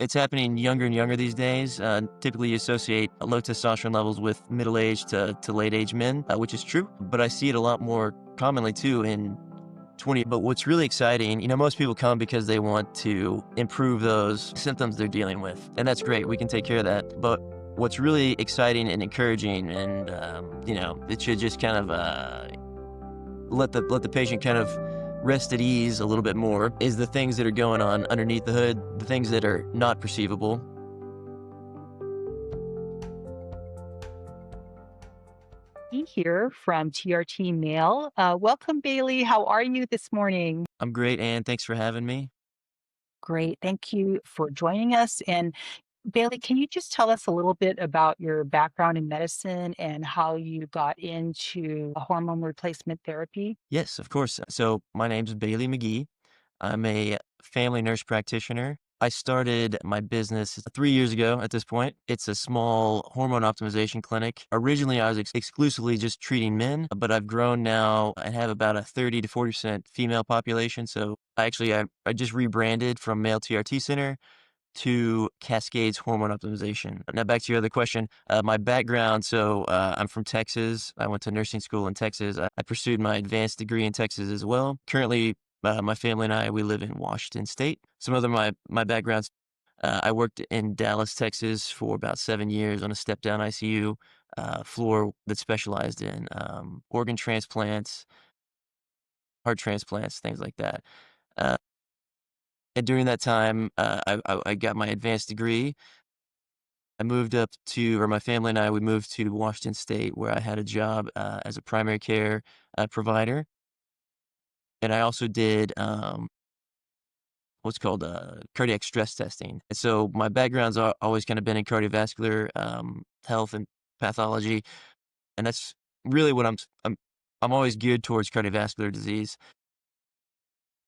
It's happening younger and younger these days. Typically, you associate low testosterone levels with middle-aged to late-age men, which is true. But I see it a lot more commonly too in 20. But what's really exciting, most people come because they want to improve those symptoms they're dealing with, and that's great. We can take care of that. But what's really exciting and encouraging, and it should just kind of let the patient kind of rest at ease a little bit more, is the things that are going on underneath the hood, the things that are not perceivable. Here from TRT Mail. Welcome, Bailey. How are you this morning? I'm great, and thanks for having me. Great. Thank you for joining us. And Bailey, can you just tell us a little bit about your background in medicine and how you got into hormone replacement therapy? Yes, of course. So my name's Bailey McGee. I'm a family nurse practitioner. I started my business 3 years ago at this point. It's a small hormone optimization clinic. Originally, I was exclusively just treating men, but I've grown now. I have about a 30 to 40% female population. So I just rebranded from Male TRT Center to Cascades Hormone Optimization. Now, back to your other question. My background, I'm from Texas. I went to nursing school in Texas. I pursued my advanced degree in Texas as well. Currently, my family and we live in Washington State. Some other my backgrounds, I worked in Dallas, Texas for about 7 years on a step-down ICU floor that specialized in organ transplants, heart transplants, things like that. Uh, and during that time, I got my advanced degree. I moved up to, or my family and we moved to Washington State, where I had a job as a primary care provider. And I also did what's called cardiac stress testing. And so my background's always kind of been in cardiovascular health and pathology. And that's really what I'm always geared towards cardiovascular disease.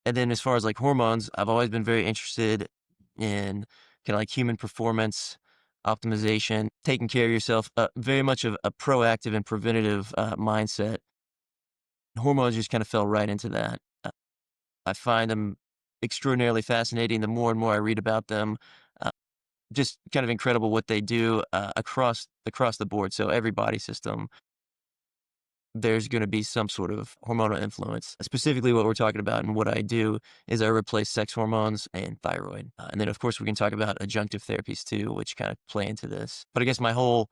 And then as far as like hormones, I've always been very interested in kind of like human performance optimization, taking care of yourself, very much of a proactive and preventative mindset. Hormones just kind of fell right into that. I find them extraordinarily fascinating. The more and more I read about them, uh, just kind of incredible what they do across the board. So every body system, there's going to be some sort of hormonal influence. Specifically, what we're talking about and what I do is I replace sex hormones and thyroid. And then, of course, we can talk about adjunctive therapies too, which kind of play into this. But I guess my whole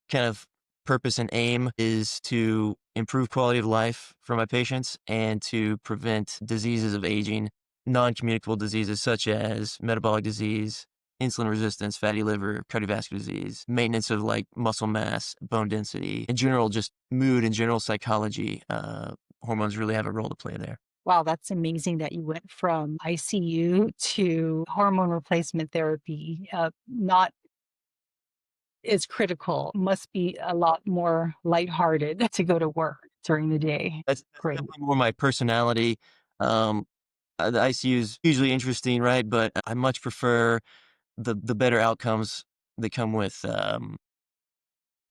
kind of purpose and aim is to improve quality of life for my patients and to prevent diseases of aging, non-communicable diseases such as metabolic disease, insulin resistance, fatty liver, cardiovascular disease, maintenance of like muscle mass, bone density, in general, just mood and general psychology. Hormones really have a role to play there. Wow, that's amazing that you went from ICU to hormone replacement therapy. Not is critical, must be a lot more lighthearted to go to work during the day. That's Great. definitely more my personality. Um, the ICU is usually interesting, right? But I much prefer the better outcomes that come with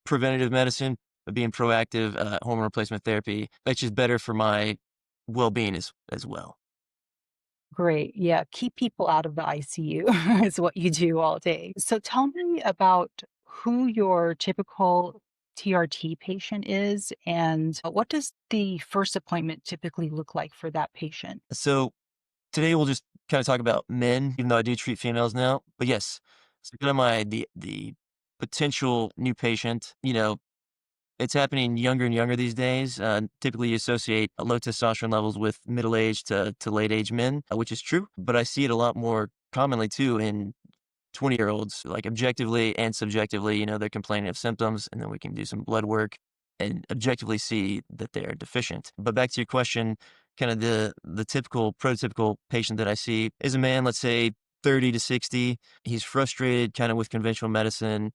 preventative medicine, being proactive, hormone replacement therapy. It's just better for my well-being as well. Great. Yeah, keep people out of the ICU is what you do all day. So tell me about who your typical TRT patient is and what does the first appointment typically look like for that patient? So today we'll just kind of talk about men, even though I do treat females now. But yes, so kind of the potential new patient. It's happening younger and younger these days. Typically, you associate low testosterone levels with middle-aged to late-age men, which is true. But I see it a lot more commonly too in 20-year-olds, like objectively and subjectively. They're complaining of symptoms, and then we can do some blood work and objectively see that they're deficient. But back to your question, kind of the typical prototypical patient that I see is a man, let's say 30 to 60. He's frustrated kind of with conventional medicine.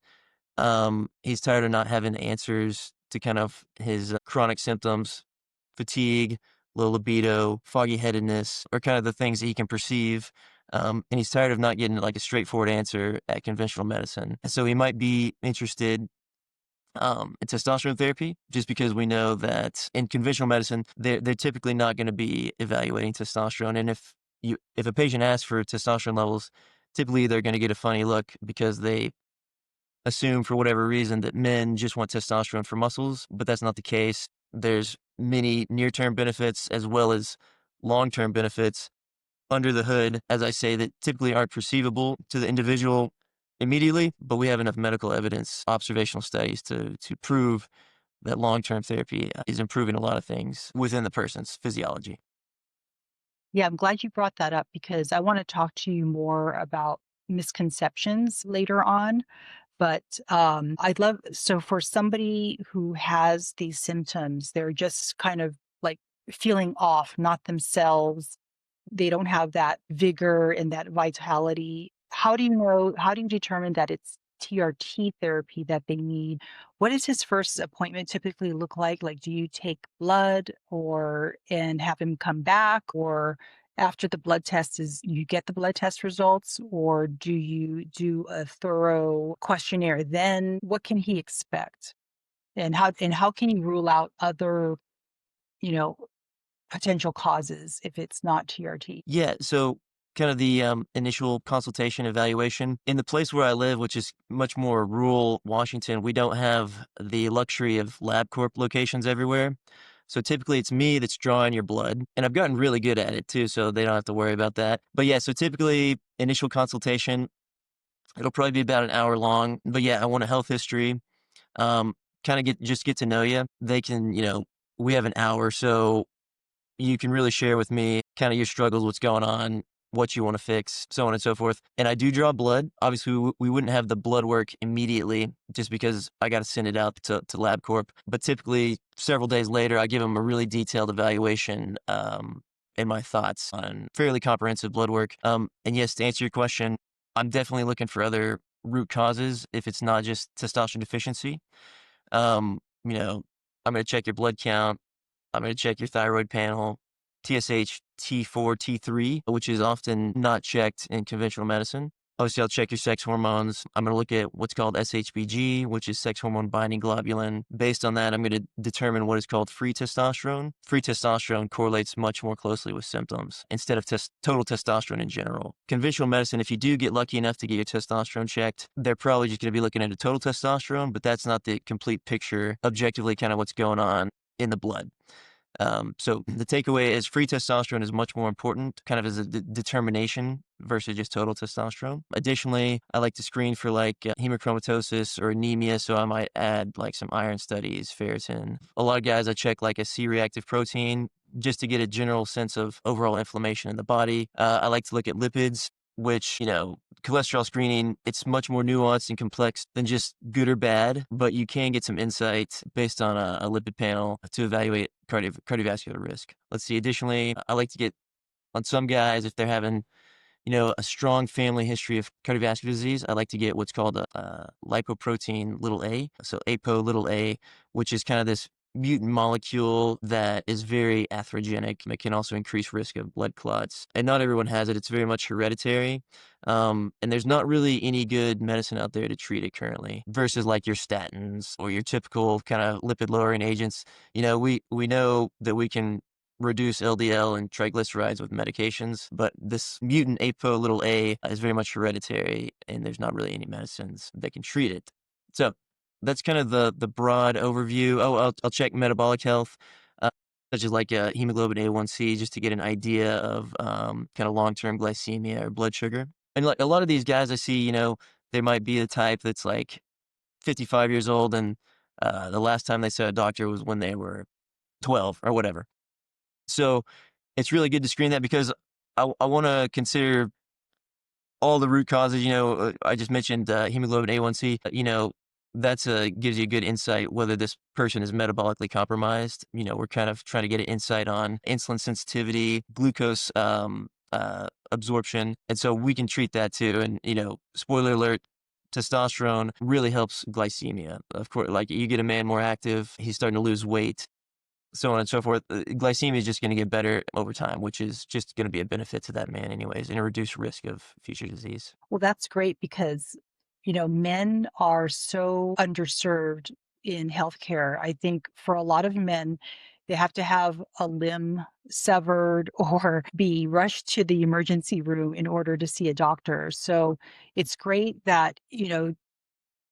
He's tired of not having answers to kind of his chronic symptoms, fatigue, low libido, foggy headedness, or kind of the things that he can perceive. And he's tired of not getting like a straightforward answer at conventional medicine. And so he might be interested in testosterone therapy, just because we know that in conventional medicine, they're typically not going to be evaluating testosterone. And if a patient asks for testosterone levels, typically they're going to get a funny look because they assume for whatever reason that men just want testosterone for muscles, but that's not the case. There's many near-term benefits as well as long-term benefits under the hood, as I say, that typically aren't perceivable to the individual immediately, but we have enough medical evidence, observational studies to prove that long-term therapy is improving a lot of things within the person's physiology. Yeah, I'm glad you brought that up because I want to talk to you more about misconceptions later on. But I'd love, so for somebody who has these symptoms, they're just kind of like feeling off, not themselves. They don't have that vigor and that vitality. How do you determine that it's TRT therapy that they need? What does his first appointment typically look like? Like, do you take blood or and have him come back, or after the blood test is you get the blood test results, or do you do a thorough questionnaire? Then what can he expect? And how can you rule out other, you know, potential causes if it's not TRT? Yeah, so kind of the initial consultation evaluation in the place where I live, which is much more rural Washington, we don't have the luxury of LabCorp locations everywhere. So typically it's me that's drawing your blood, and I've gotten really good at it too, so they don't have to worry about that. But yeah, so typically initial consultation, it'll probably be about an hour long. But yeah, I want a health history, um, kind of get to know you. They can, we have an hour, so you can really share with me kind of your struggles, what's going on, what you want to fix, so on and so forth. And I do draw blood. Obviously, we wouldn't have the blood work immediately just because I got to send it out to LabCorp. But typically, several days later, I give them a really detailed evaluation and my thoughts on fairly comprehensive blood work. And yes, to answer your question, I'm definitely looking for other root causes if it's not just testosterone deficiency. Um, you know, I'm going to check your blood count. I'm going to check your thyroid panel, TSH, T4, T3, which is often not checked in conventional medicine. Obviously, I'll check your sex hormones. I'm going to look at what's called SHBG, which is sex hormone binding globulin. Based on that, I'm going to determine what is called free testosterone. Free testosterone correlates much more closely with symptoms instead of total testosterone in general. Conventional medicine, if you do get lucky enough to get your testosterone checked, they're probably just going to be looking at a total testosterone, but that's not the complete picture, objectively, kind of what's going on in the blood. So the takeaway is free testosterone is much more important, kind of as a determination versus just total testosterone. Additionally, I like to screen for like hemochromatosis or anemia, so I might add like some iron studies, ferritin. A lot of guys I check like a C-reactive protein just to get a general sense of overall inflammation in the body. I like to look at lipids, which, cholesterol screening, it's much more nuanced and complex than just good or bad, but you can get some insight based on a lipid panel to evaluate cardiovascular risk. Let's see. Additionally, I like to get on some guys, if they're having a strong family history of cardiovascular disease, I like to get what's called a lipoprotein little a, so APO little a, which is kind of this mutant molecule that is very atherogenic. It can also increase risk of blood clots. And not everyone has it. It's very much hereditary. And there's not really any good medicine out there to treat it currently versus like your statins or your typical kind of lipid lowering agents. We know that we can reduce LDL and triglycerides with medications, but this mutant APO little a is very much hereditary, and there's not really any medicines that can treat it. So that's kind of the broad overview. Oh, I'll check metabolic health, uh, such as like hemoglobin A1C, just to get an idea of kind of long-term glycemia or blood sugar. And like a lot of these guys I see, they might be the type that's like 55 years old, and the last time they saw a doctor was when they were 12 or whatever. So it's really good to screen that because I want to consider all the root causes. I just mentioned hemoglobin A1C. That's gives you a good insight whether this person is metabolically compromised. We're kind of trying to get an insight on insulin sensitivity, glucose absorption, and so we can treat that too. And spoiler alert. Testosterone really helps glycemia. Of course, like you get a man more active, he's starting to lose weight, so on and so forth. Glycemia is just going to get better over time, which is just going to be a benefit to that man anyways, and a reduced risk of future disease. Well, that's great because, men are so underserved in healthcare. I think for a lot of men, they have to have a limb severed or be rushed to the emergency room in order to see a doctor. So it's great that,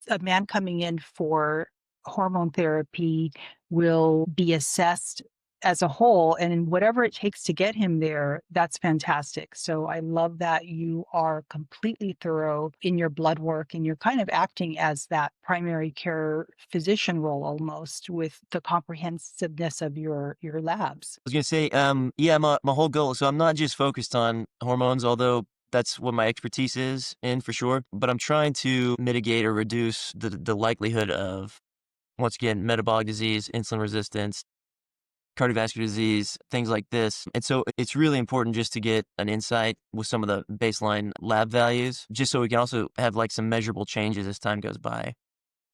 a man coming in for hormone therapy will be assessed as a whole, and whatever it takes to get him there, that's fantastic. So I love that you are completely thorough in your blood work and you're kind of acting as that primary care physician role almost with the comprehensiveness of your labs. I was gonna say, yeah, my whole goal. So I'm not just focused on hormones, although that's what my expertise is in for sure. But I'm trying to mitigate or reduce the likelihood of, once again, metabolic disease, insulin resistance, cardiovascular disease, things like this. And so it's really important just to get an insight with some of the baseline lab values, just so we can also have like some measurable changes as time goes by.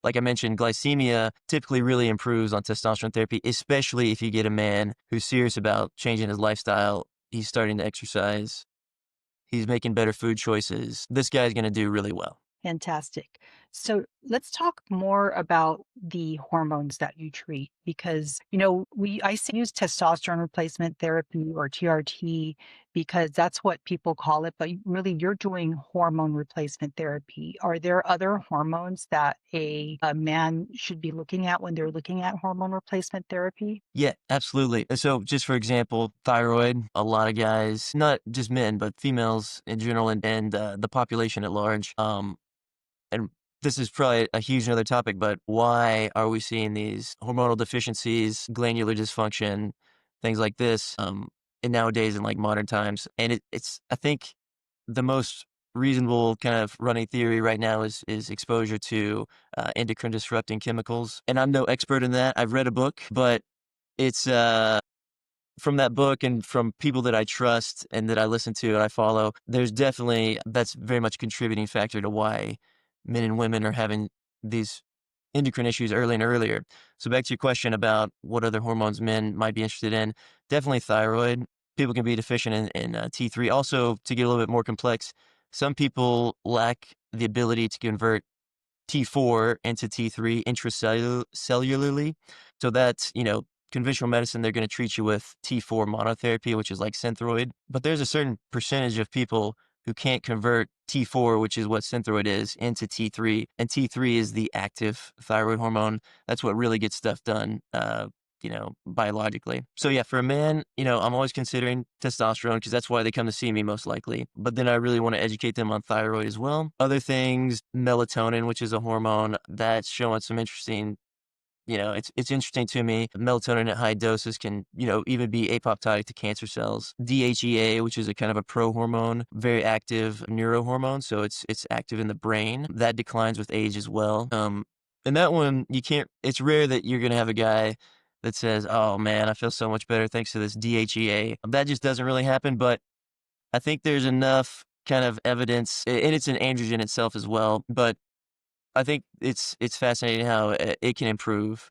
Like I mentioned, glycemia typically really improves on testosterone therapy, especially if you get a man who's serious about changing his lifestyle. He's starting to exercise. He's making better food choices. This guy's going to do really well. Fantastic. So let's talk more about the hormones that you treat because, use testosterone replacement therapy or TRT because that's what people call it, but really you're doing hormone replacement therapy. Are there other hormones that a man should be looking at when they're looking at hormone replacement therapy? Yeah, absolutely. And so, just for example, thyroid, a lot of guys, not just men, but females in general, and the population at large, and this is probably a huge another topic, but why are we seeing these hormonal deficiencies, glandular dysfunction, things like this, in nowadays in like modern times? And it's I think the most reasonable kind of running theory right now is exposure to endocrine disrupting chemicals. And I'm no expert in that. I've read a book, but it's from that book and from people that I trust and that I listen to and I follow, there's definitely that's very much a contributing factor to why men and women are having these endocrine issues early and earlier. So back to your question about what other hormones men might be interested in, definitely thyroid. People can be deficient in T3. Also, to get a little bit more complex, some people lack the ability to convert T4 into T3 intracellularly. So that's, conventional medicine, they're going to treat you with T4 monotherapy, which is like Synthroid. But there's a certain percentage of people who can't convert T4, which is what Synthroid is, into T3. And T3 is the active thyroid hormone. That's what really gets stuff done, biologically. So yeah, for a man, I'm always considering testosterone because that's why they come to see me most likely. But then I really want to educate them on thyroid as well. Other things, melatonin, which is a hormone that's showing some interesting, it's interesting to me. Melatonin at high doses can, even be apoptotic to cancer cells. DHEA, which is a kind of a pro-hormone, very active neurohormone, so it's active in the brain. That declines with age as well. And that one, it's rare that you're going to have a guy that says, oh man, I feel so much better thanks to this DHEA. That just doesn't really happen, but I think there's enough kind of evidence, and it's an androgen itself as well, but I think it's fascinating how it can improve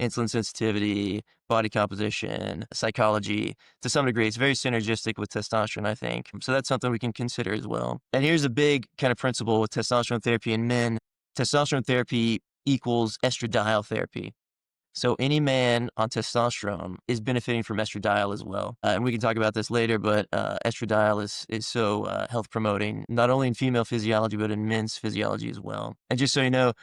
insulin sensitivity, body composition, psychology to some degree. It's very synergistic with testosterone, I think. So that's something we can consider as well. And here's a big kind of principle with testosterone therapy in men. Testosterone therapy equals estradiol therapy. So any man on testosterone is benefiting from estradiol as well. And we can talk about this later, but estradiol is so health promoting, not only in female physiology, but in men's physiology as well. And just so you know,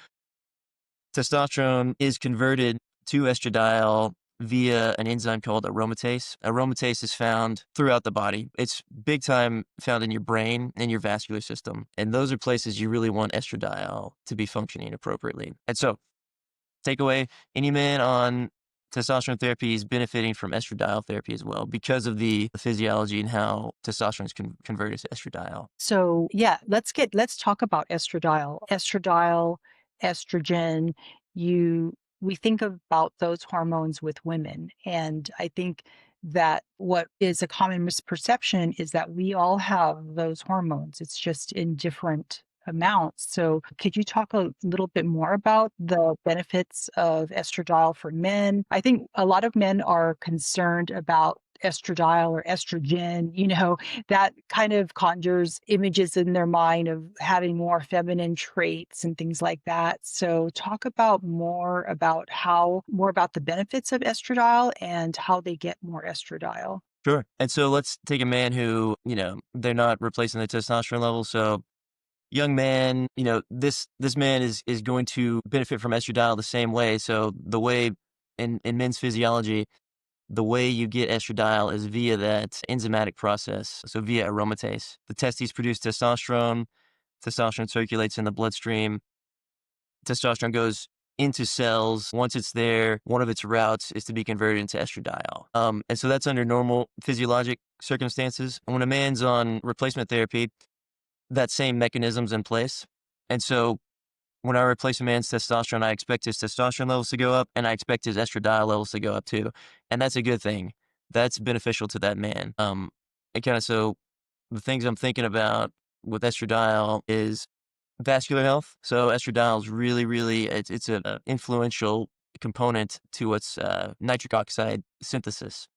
testosterone is converted to estradiol via an enzyme called aromatase. Aromatase is found throughout the body. It's big time found in your brain and your vascular system. And those are places you really want estradiol to be functioning appropriately. And so takeaway, any man on testosterone therapy is benefiting from estradiol therapy as well because of the physiology and how testosterone is converted to estradiol. So, yeah, let's talk about estradiol. Estradiol, estrogen, we think about those hormones with women. And I think that what is a common misperception is that we all have those hormones. It's just in different amounts. So, could you talk a little bit more about the benefits of estradiol for men? I think a lot of men are concerned about estradiol or estrogen, that kind of conjures images in their mind of having more feminine traits and things like that. So talk about more about the benefits of estradiol and how they get more estradiol. Sure. And so let's take a man who, they're not replacing the testosterone level. So young man, this man is going to benefit from estradiol the same way. So the way in men's physiology, the way you get estradiol is via that enzymatic process. So via aromatase. The testes produce testosterone. Testosterone circulates in the bloodstream. Testosterone goes into cells. Once it's there, one of its routes is to be converted into estradiol. And so that's under normal physiologic circumstances. And when a man's on replacement therapy, that same mechanism's in place. And so when I replace a man's testosterone, I expect his testosterone levels to go up and I expect his estradiol levels to go up too. And that's a good thing. That's beneficial to that man. And kind of so the things I'm thinking about with estradiol is vascular health. So estradiol is really, really, it's an influential component to what's nitric oxide synthesis.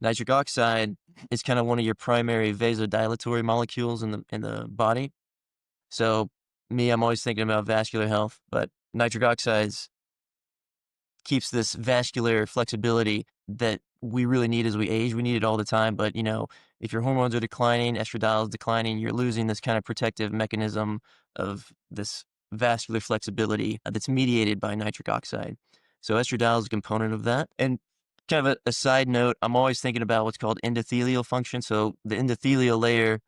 Nitric oxide is kind of one of your primary vasodilatory molecules in the body. So me, I'm always thinking about vascular health, but nitric oxides keeps this vascular flexibility that we really need as we age. We need it all the time. But, if your hormones are declining, estradiol is declining, you're losing this kind of protective mechanism of this vascular flexibility that's mediated by nitric oxide. So estradiol is a component of that. And kind of a side note, I'm always thinking about what's called endothelial function. So the endothelial layer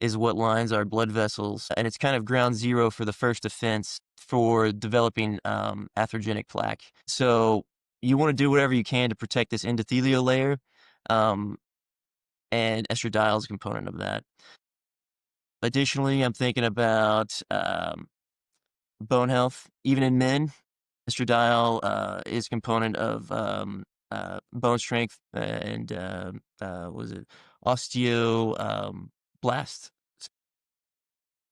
is what lines our blood vessels, and it's kind of ground zero for the first defense for developing atherogenic plaque. So you want to do whatever you can to protect this endothelial layer, and estradiol is a component of that. Additionally, I'm thinking about bone health. Even in men, estradiol is a component of bone strength and was it osteoblast,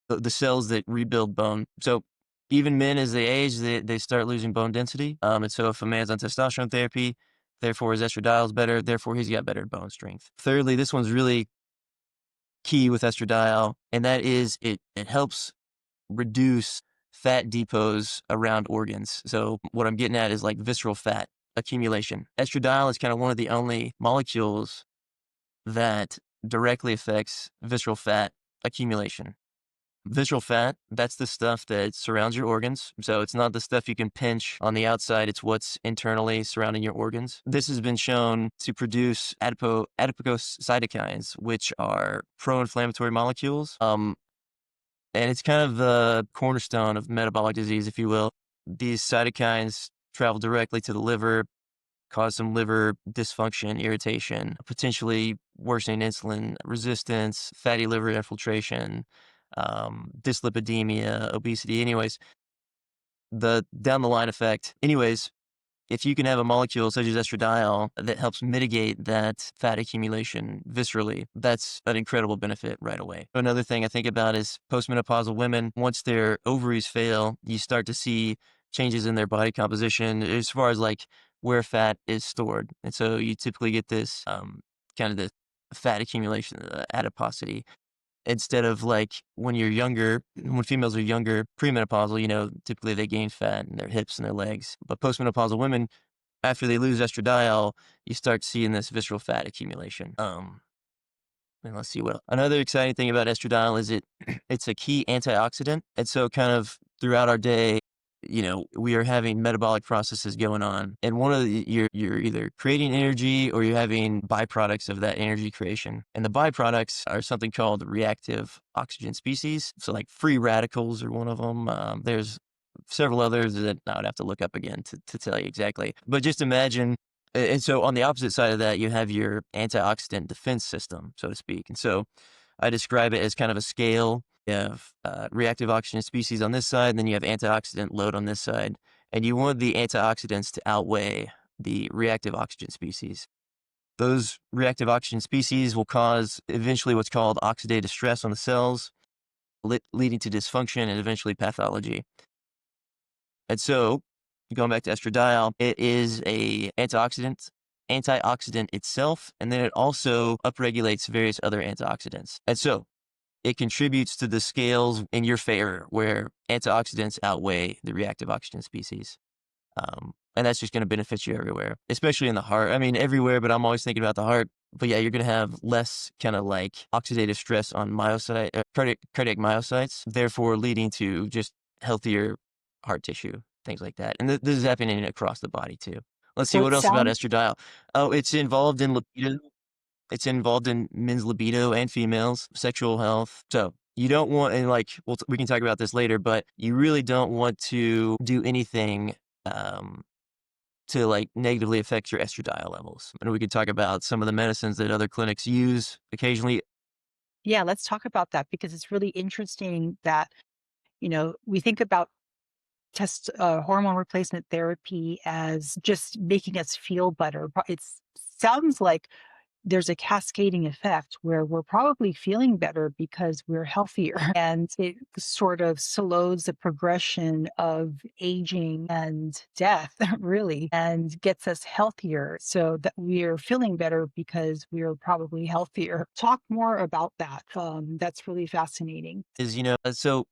the cells that rebuild bone. So even men, as they age, they start losing bone density. And so if a man's on testosterone therapy, therefore his estradiol is better, therefore he's got better bone strength. Thirdly, this one's really key with estradiol, and that is it helps reduce fat depots around organs. So what I'm getting at is like visceral fat accumulation. Estradiol is kind of one of the only molecules that directly affects visceral fat accumulation. Visceral fat, that's the stuff that surrounds your organs. So it's not the stuff you can pinch on the outside, it's what's internally surrounding your organs. This has been shown to produce adipose cytokines, which are pro-inflammatory molecules. And it's kind of the cornerstone of metabolic disease, if you will. These cytokines travel directly to the liver, cause some liver dysfunction, irritation, potentially worsening insulin resistance, fatty liver infiltration, dyslipidemia, obesity. Anyways, the down the line effect. Anyways, if you can have a molecule such as estradiol that helps mitigate that fat accumulation viscerally, that's an incredible benefit right away. Another thing I think about is postmenopausal women. Once their ovaries fail, you start to see changes in their body composition as far as like where fat is stored. And so you typically get this kind of the fat accumulation, adiposity. Instead of like when you're younger, when females are younger, premenopausal, typically they gain fat in their hips and their legs. But postmenopausal women, after they lose estradiol, you start seeing this visceral fat accumulation. And let's see what another exciting thing about estradiol is it's a key antioxidant. And so kind of throughout our day, we are having metabolic processes going on. And one of you're either creating energy or you're having byproducts of that energy creation. And the byproducts are something called reactive oxygen species. So like free radicals are one of them. There's several others that I would have to look up again to tell you exactly. But just imagine, and so on the opposite side of that, you have your antioxidant defense system, so to speak. And so I describe it as kind of a scale. You have reactive oxygen species on this side, and then you have antioxidant load on this side. And you want the antioxidants to outweigh the reactive oxygen species. Those reactive oxygen species will cause eventually what's called oxidative stress on the cells, leading to dysfunction and eventually pathology. And so, going back to estradiol, it is a antioxidant antioxidant itself, and then it also upregulates various other antioxidants. And so it contributes to the scales in your favor where antioxidants outweigh the reactive oxygen species. And that's just going to benefit you everywhere, especially in the heart. I mean, everywhere, but I'm always thinking about the heart. But yeah, you're going to have less kind of like oxidative stress on cardiac myocytes, therefore leading to just healthier heart tissue, things like that. And this is happening across the body too. Let's see So what it else about sounds estradiol. Oh, it's involved in libido. It's involved in men's libido and females, sexual health. So you don't want, and like, we can talk about this later, but you really don't want to do anything um, to like negatively affect your estradiol levels. And we could talk about some of the medicines that other clinics use occasionally. yeah, let's talk about that because it's really interesting that, we think about hormone replacement therapy as just making us feel better. But it sounds like there's a cascading effect where we're probably feeling better because we're healthier and it sort of slows the progression of aging and death really and gets us healthier so that we're feeling better because we're probably healthier. Talk more about that. That's really fascinating. So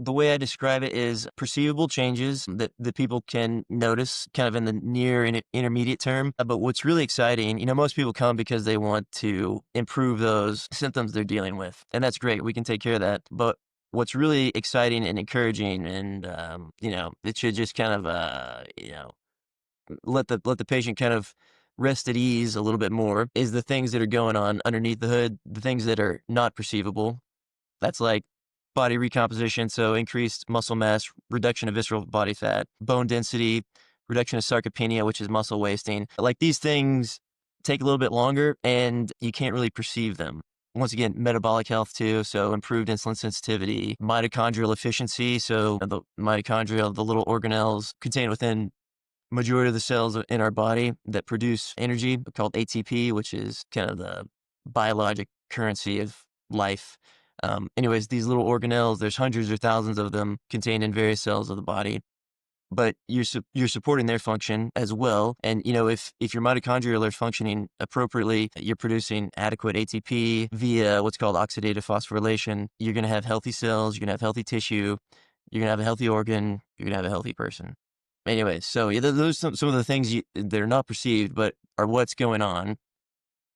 the way I describe it is perceivable changes that people can notice kind of in the near and intermediate term. But what's really exciting, most people come because they want to improve those symptoms they're dealing with. And that's great. We can take care of that. But what's really exciting and encouraging and, it should just kind of, let the patient kind of rest at ease a little bit more is the things that are going on underneath the hood, the things that are not perceivable. That's like body recomposition, so increased muscle mass, reduction of visceral body fat, bone density, reduction of sarcopenia, which is muscle wasting. Like these things take a little bit longer and you can't really perceive them. Once again, metabolic health too, so improved insulin sensitivity, mitochondrial efficiency, so the mitochondria, the little organelles contained within majority of the cells in our body that produce energy called ATP, which is kind of the biologic currency of life. Anyways, these little organelles, there's hundreds or thousands of them contained in various cells of the body, but you're supporting their function as well. And if your mitochondria are functioning appropriately, you're producing adequate ATP via what's called oxidative phosphorylation. You're going to have healthy cells. You're going to have healthy tissue. You're going to have a healthy organ. You're going to have a healthy person. Anyways, so yeah, those are some of the things that are not perceived, but are what's going on.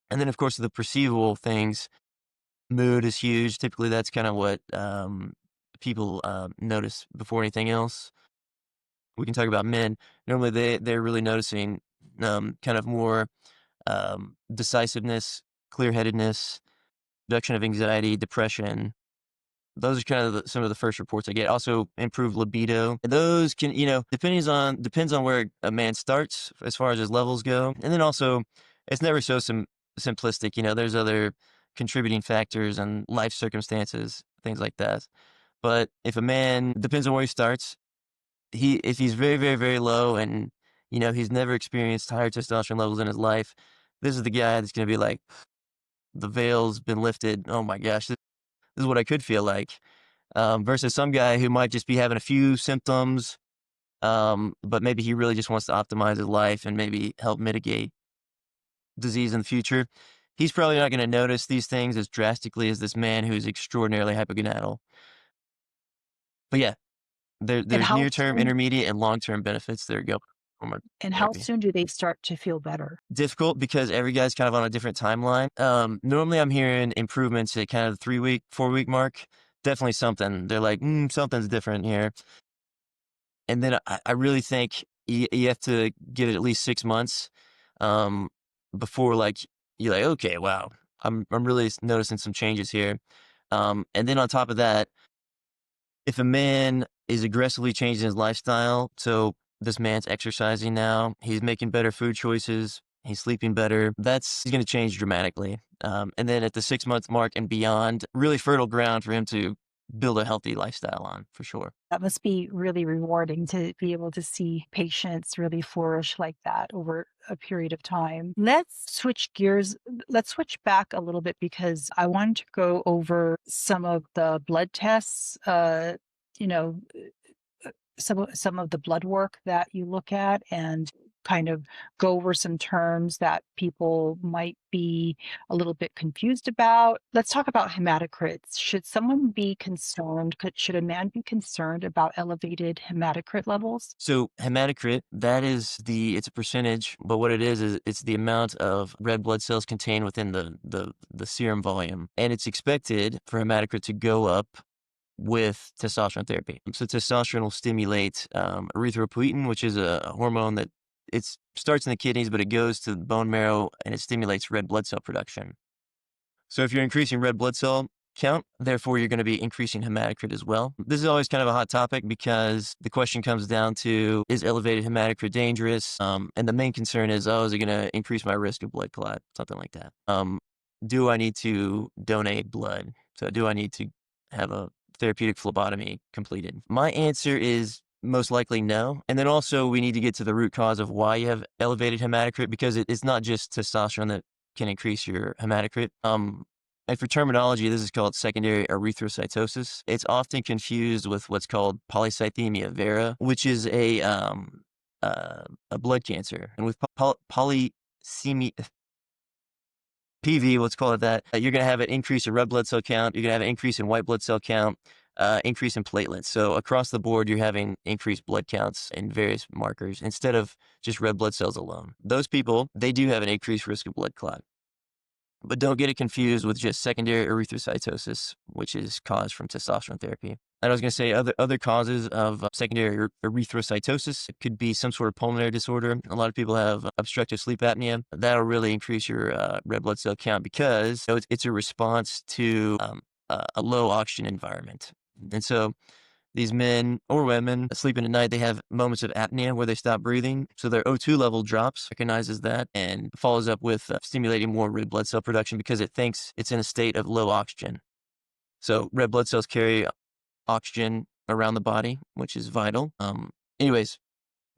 And then, of course, the perceivable things, mood is huge. Typically, that's kind of what people notice before anything else. We can talk about men. Normally, they're really noticing kind of more decisiveness, clear-headedness, reduction of anxiety, depression. Those are kind of some of the first reports I get. Also, improved libido. And those can, depends on where a man starts as far as his levels go. And then also, it's never so simplistic. There's other contributing factors and life circumstances, things like that. But if a man depends on where he starts, if he's very, very, very low and he's never experienced higher testosterone levels in his life, this is the guy that's going to be like, the veil's been lifted. Oh my gosh, this is what I could feel like. Versus some guy who might just be having a few symptoms, but maybe he really just wants to optimize his life and maybe help mitigate disease in the future. He's probably not going to notice these things as drastically as this man who's extraordinarily hypogonadal. But yeah, And there's how near-term, soon intermediate, and long-term benefits that are going from our and how therapy. soon do they start to feel better? Difficult because every guy's kind of on a different timeline. Normally I'm hearing improvements at kind of the 3-week, 4-week mark. Definitely something. They're like, something's different here. And then I really think you have to give it at least 6 months um, before like you're like, okay, wow, I'm really noticing some changes here. And then on top of that, if a man is aggressively changing his lifestyle, so this man's exercising now, he's making better food choices, he's sleeping better, he's going to change dramatically. And then at the 6-month mark and beyond, really fertile ground for him to build a healthy lifestyle on, for sure. That must be really rewarding to be able to see patients really flourish like that over a period of time. Let's switch gears. Let's switch back a little bit because I wanted to go over some of the blood tests, you know, some of the blood work that you look at and kind of go over some terms that people might be a little bit confused about. Let's talk about hematocrits. Should someone be concerned? Should a man be concerned about elevated hematocrit levels? So hematocrit, that is it's a percentage, but what it is it's the amount of red blood cells contained within the serum volume. And it's expected for hematocrit to go up with testosterone therapy. So testosterone will stimulate erythropoietin, which is a hormone that it starts in the kidneys, but it goes to the bone marrow and it stimulates red blood cell production. So if you're increasing red blood cell count, therefore you're going to be increasing hematocrit as well. This is always kind of a hot topic because the question comes down to, is elevated hematocrit dangerous? And the main concern is, is it going to increase my risk of blood clot? Something like that. Do I need to donate blood? So do I need to have a therapeutic phlebotomy completed? My answer is most likely no. And then also we need to get to the root cause of why you have elevated hematocrit, because it's not just testosterone that can increase your hematocrit. And for terminology, this is called secondary erythrocytosis. It's often confused with what's called polycythemia vera, which is a blood cancer. And with polycythemia PV, let's call it that, you're going to have an increase in red blood cell count. You're going to have an increase in white blood cell count, increase in platelets. So across the board, you're having increased blood counts in various markers instead of just red blood cells alone. Those people, they do have an increased risk of blood clot. But don't get it confused with just secondary erythrocytosis, which is caused from testosterone therapy. And I was going to say other causes of secondary erythrocytosis. It could be some sort of pulmonary disorder. A lot of people have obstructive sleep apnea. That'll really increase your red blood cell count because it's a response to a low oxygen environment. And so these men or women sleeping at night, they have moments of apnea where they stop breathing. So their O2 level drops, recognizes that, and follows up with stimulating more red blood cell production because it thinks it's in a state of low oxygen. So red blood cells carry oxygen around the body, which is vital. Anyways,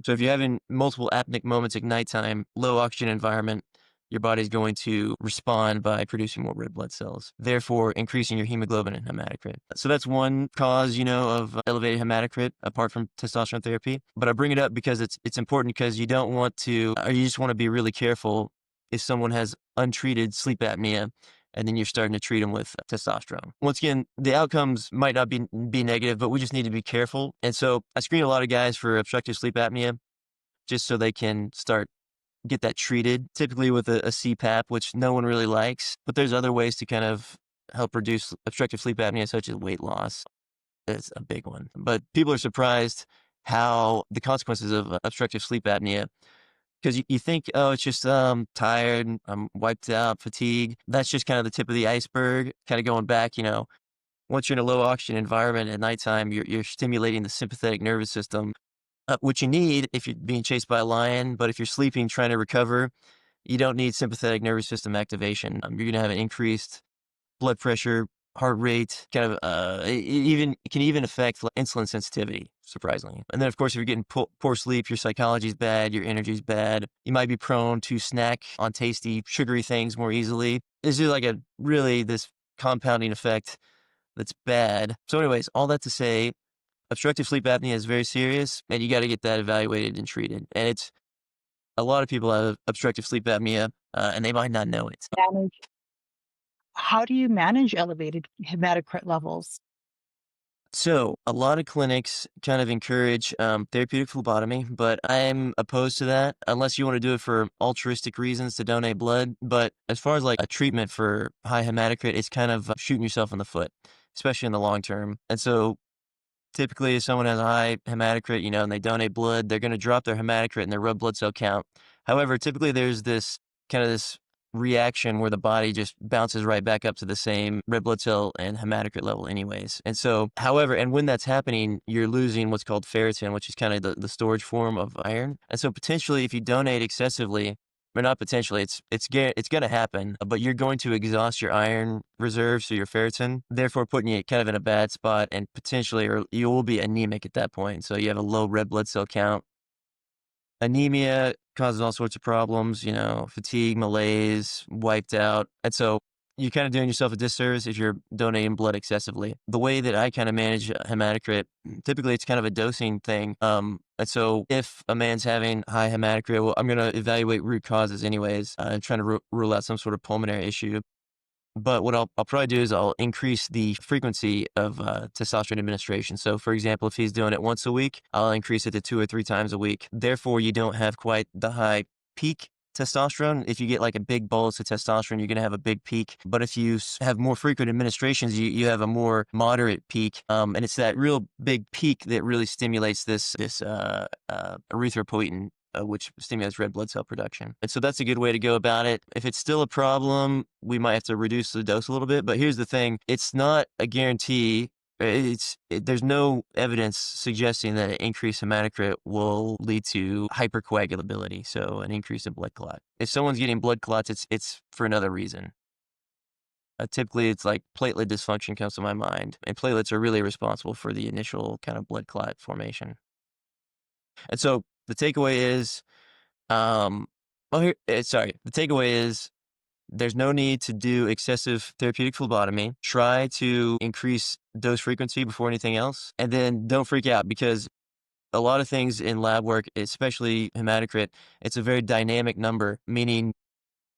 so if you're having multiple apneic moments at nighttime, low oxygen environment, your body's going to respond by producing more red blood cells, therefore increasing your hemoglobin and hematocrit. So that's one cause, of elevated hematocrit apart from testosterone therapy. But I bring it up because it's important because you don't want to, or you just want to be really careful if someone has untreated sleep apnea and then you're starting to treat them with testosterone. Once again, the outcomes might not be negative, but we just need to be careful. And so I screen a lot of guys for obstructive sleep apnea just so they can get that treated, typically with a CPAP, which no one really likes. But there's other ways to kind of help reduce obstructive sleep apnea, such as weight loss. It's a big one. But people are surprised how the consequences of obstructive sleep apnea, because you think, it's just tired, I'm wiped out, fatigue. That's just kind of the tip of the iceberg. Kind of going back, once you're in a low oxygen environment at nighttime, you're stimulating the sympathetic nervous system, which you need if you're being chased by a lion. But if you're sleeping, trying to recover, you don't need sympathetic nervous system activation. You're going to have an increased blood pressure, heart rate, kind of it can even affect insulin sensitivity, surprisingly. And then, of course, if you're getting poor sleep, your psychology's bad, your energy's bad. You might be prone to snack on tasty, sugary things more easily. It's just like this compounding effect that's bad. So anyways, all that to say, obstructive sleep apnea is very serious, and you got to get that evaluated and treated. And it's a lot of people have obstructive sleep apnea, and they might not know it. Manage How do you manage elevated hematocrit levels? So a lot of clinics kind of encourage therapeutic phlebotomy, but I'm opposed to that unless you want to do it for altruistic reasons to donate blood. But as far as like a treatment for high hematocrit, it's kind of shooting yourself in the foot, especially in the long term. And so typically, if someone has a high hematocrit, and they donate blood, they're going to drop their hematocrit and their red blood cell count. However, typically there's this reaction where the body just bounces right back up to the same red blood cell and hematocrit level anyways. And so, however, and when that's happening, you're losing what's called ferritin, which is kind of the storage form of iron. And so potentially if you donate excessively, or not potentially, it's going to happen, but you're going to exhaust your iron reserves, so your ferritin, therefore putting you kind of in a bad spot, and potentially, or you will be anemic at that point. So you have a low red blood cell count. Anemia causes all sorts of problems, fatigue, malaise, wiped out. And so you're kind of doing yourself a disservice if you're donating blood excessively. The way that I kind of manage hematocrit, typically it's kind of a dosing thing. And so if a man's having high hematocrit, well, I'm going to evaluate root causes anyways, and trying to rule out some sort of pulmonary issue. But what I'll probably do is I'll increase the frequency of testosterone administration. So, for example, if he's doing it once a week, I'll increase it to 2 or 3 times a week. Therefore, you don't have quite the high peak testosterone. If you get like a big bolus of testosterone, you're going to have a big peak. But if you have more frequent administrations, you have a more moderate peak. And it's that real big peak that really stimulates this erythropoietin, which stimulates red blood cell production. And so that's a good way to go about it. If it's still a problem, we might have to reduce the dose a little bit. But here's the thing, it's not a guarantee. There's no evidence suggesting that an increased hematocrit will lead to hypercoagulability, so an increase in blood clot. If someone's getting blood clots, it's for another reason. Typically, it's like platelet dysfunction comes to my mind, and platelets are really responsible for the initial kind of blood clot formation. And so the takeaway is, sorry. The takeaway is there's no need to do excessive therapeutic phlebotomy. Try to increase dose frequency before anything else. And then don't freak out, because a lot of things in lab work, especially hematocrit, it's a very dynamic number, meaning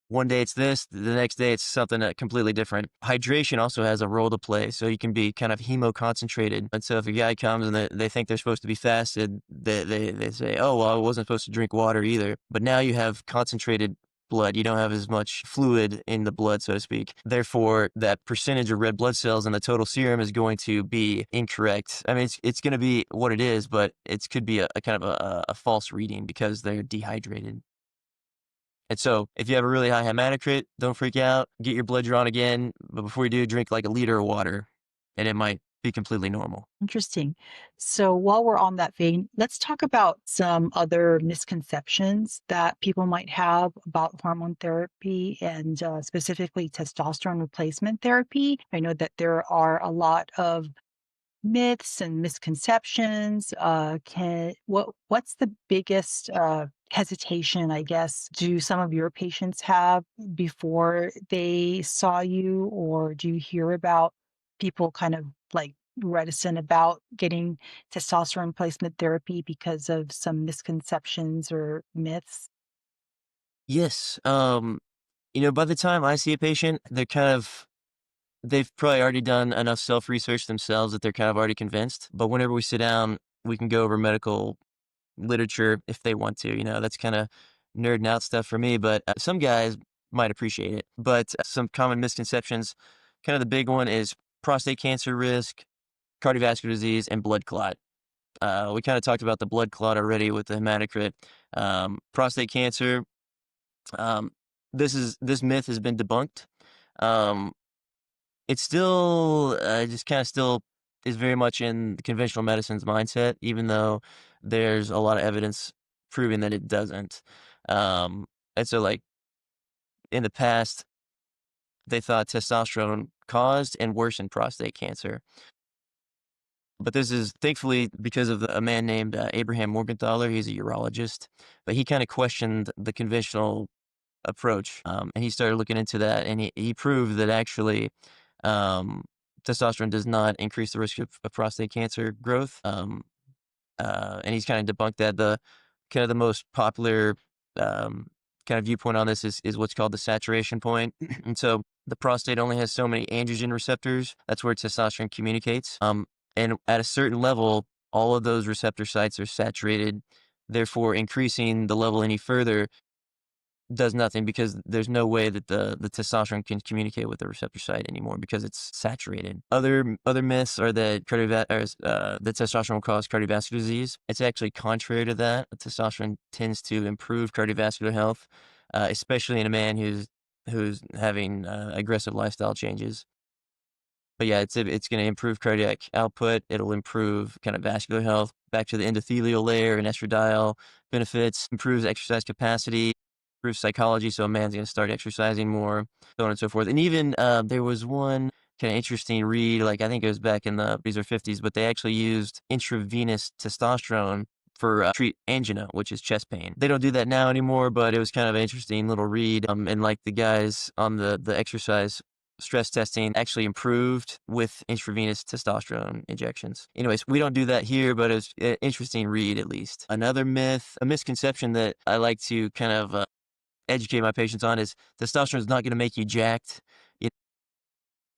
one day it's this, the next day it's something completely different. Hydration also has a role to play, so you can be kind of hemoconcentrated. And so if a guy comes and they think they're supposed to be fasted, they say, oh, well, I wasn't supposed to drink water either. But now you have concentrated blood. You don't have as much fluid in the blood, so to speak. Therefore, that percentage of red blood cells in the total serum is going to be incorrect. I mean, it's going to be what it is, but it could be a kind of a false reading because they're dehydrated. And so if you have a really high hematocrit, don't freak out. Get your blood drawn again. But before you do, drink like a liter of water, and it might be completely normal. Interesting. So while we're on that vein, let's talk about some other misconceptions that people might have about hormone therapy and specifically testosterone replacement therapy. I know that there are a lot of myths and misconceptions. What's the biggest hesitation, I guess, do some of your patients have before they saw you, or do you hear about people kind of like reticent about getting testosterone replacement therapy because of some misconceptions or myths? Yes. By the time I see a patient, they've probably already done enough self-research themselves that they're kind of already convinced. But whenever we sit down, we can go over medical literature if they want to. That's kind of nerding out stuff for me, but some guys might appreciate it. But some common misconceptions, kind of the big one is prostate cancer risk, cardiovascular disease, and blood clot. We kind of talked about the blood clot already with the hematocrit. Prostate cancer, um, this myth has been debunked. Um, it's still just kind of still is very much in the conventional medicine's mindset, even though there's a lot of evidence proving that it doesn't. And so, like in the past, they thought testosterone caused and worsened prostate cancer. But this is thankfully because of a man named Abraham Morgenthaler. He's a urologist, but he kind of questioned the conventional approach, and he started looking into that, and he proved that actually um, testosterone does not increase the risk of prostate cancer growth. And he's kind of debunked that. The most popular um, kind of viewpoint on this is what's called the saturation point. And so the prostate only has so many androgen receptors. That's where testosterone communicates. And at a certain level, all of those receptor sites are saturated. Therefore, increasing the level any further does nothing, because there's no way that the testosterone can communicate with the receptor site anymore because it's saturated. Other myths are that that testosterone will cause cardiovascular disease. It's actually contrary to that. Testosterone tends to improve cardiovascular health, especially in a man who's having aggressive lifestyle changes. But yeah, it's going to improve cardiac output. It'll improve kind of vascular health, back to the endothelial layer and estradiol benefits, improves exercise capacity, improves psychology. So a man's going to start exercising more, so on and so forth. And even there was one kind of interesting read, like I think it was back in the 40s or 50s, but they actually used intravenous testosterone for treat angina, which is chest pain. They don't do that now anymore, but it was kind of an interesting little read. And like the guys on the exercise stress testing actually improved with intravenous testosterone injections. Anyways, we don't do that here, but it's an interesting read at least. Another myth, a misconception that I like to kind of educate my patients on is testosterone is not going to make you jacked. It,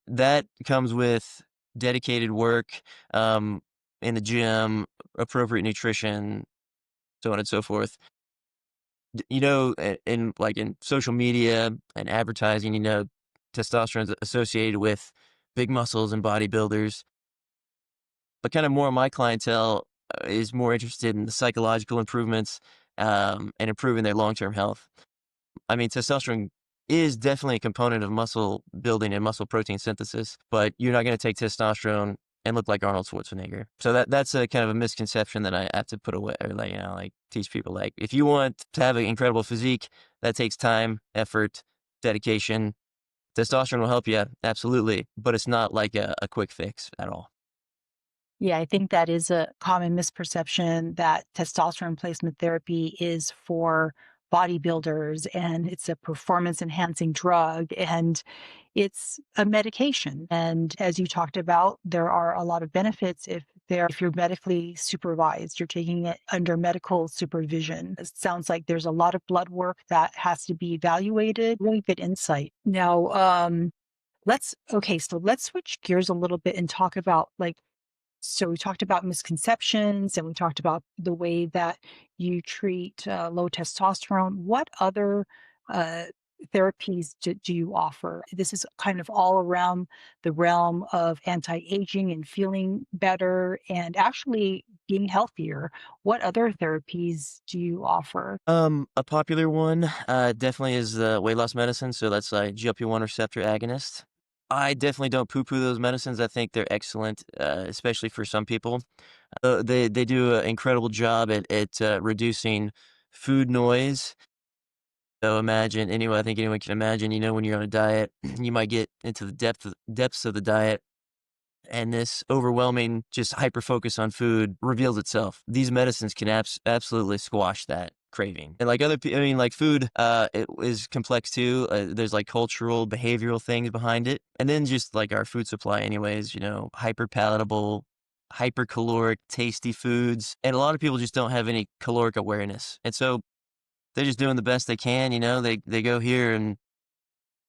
that comes with dedicated work in the gym, appropriate nutrition, so on and so forth. In social media and advertising, testosterone is associated with big muscles and bodybuilders, but kind of more of my clientele is more interested in the psychological improvements and improving their long-term health. I mean, testosterone is definitely a component of muscle building and muscle protein synthesis, but you're not going to take testosterone and look like Arnold Schwarzenegger. So that's a kind of a misconception that I have to put away, or like teach people. Like, if you want to have an incredible physique, that takes time, effort, dedication. Testosterone will help you, absolutely, but it's not like a quick fix at all. Yeah, I think that is a common misperception that testosterone replacement therapy is for bodybuilders and it's a performance enhancing drug and it's a medication. And as you talked about, there are a lot of benefits if you're medically supervised, you're taking it under medical supervision. It sounds like there's a lot of blood work that has to be evaluated. Really good insight. Now, let's switch gears a little bit and talk about so we talked about misconceptions and we talked about the way that you treat low testosterone. What other uh, therapies do you offer? This is kind of all around the realm of anti-aging and feeling better and actually being healthier. What other therapies do you offer? A popular one, definitely is weight loss medicine. So that's like GLP-1 receptor agonist. I definitely don't poo-poo those medicines. I think they're excellent, especially for some people. They do an incredible job at reducing food noise. So I think anyone can imagine, when you're on a diet, you might get into the depths of the diet, and this overwhelming just hyper focus on food reveals itself. These medicines can absolutely squash that craving. And like like food, it is complex too. There's like cultural, behavioral things behind it, and then just like our food supply, anyways. Hyper palatable, hyper caloric, tasty foods, and a lot of people just don't have any caloric awareness, and so they're just doing the best they can. They go here and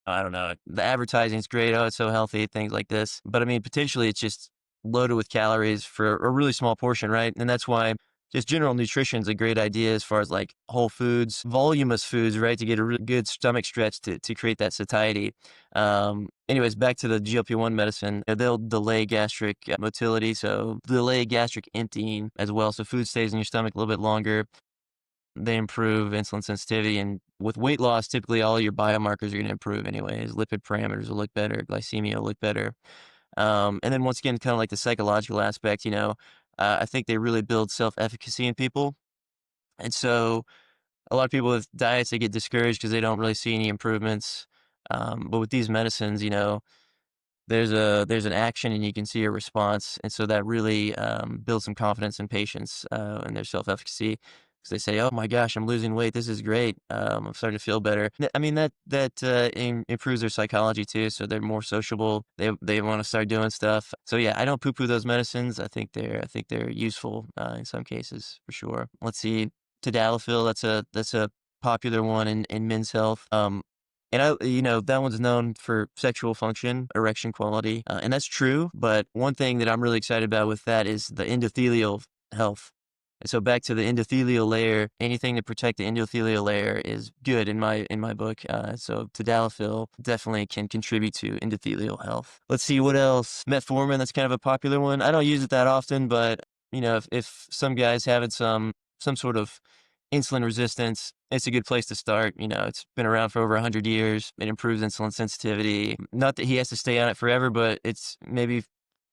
I don't know. The advertising's great. Oh, it's so healthy, things like this. But I mean, potentially it's just loaded with calories for a really small portion, right? And that's why just general nutrition is a great idea as far as like whole foods, voluminous foods, right? To get a really good stomach stretch to create that satiety. Anyways, back to the GLP-1 medicine, they'll delay gastric motility. So delay gastric emptying as well. So food stays in your stomach a little bit longer. They improve insulin sensitivity, and with weight loss, typically all your biomarkers are going to improve anyways. Lipid parameters will look better, glycemia will look better. And then once again, kind of like the psychological aspect, I think they really build self-efficacy in people. And so a lot of people with diets, they get discouraged because they don't really see any improvements. But with these medicines, there's an action and you can see a response, and so that really builds some confidence in patients and their self-efficacy, because they say, oh my gosh, I'm losing weight, this is great, I'm starting to feel better. I mean, that improves their psychology too, so they're more sociable, they want to start doing stuff. So yeah, I don't poo-poo those medicines. I think they're useful in some cases for sure. Let's see, tadalafil, that's a popular one in men's health. And that one's known for sexual function, erection quality, and that's true. But one thing that I'm really excited about with that is the endothelial health. And so back to the endothelial layer, anything to protect the endothelial layer is good in my book. So tadalafil definitely can contribute to endothelial health. Let's see what else. Metformin, that's kind of a popular one. I don't use it that often, but if some guys having some sort of insulin resistance, it's a good place to start. It's been around for over 100 years. It improves insulin sensitivity. Not that he has to stay on it forever, but it's maybe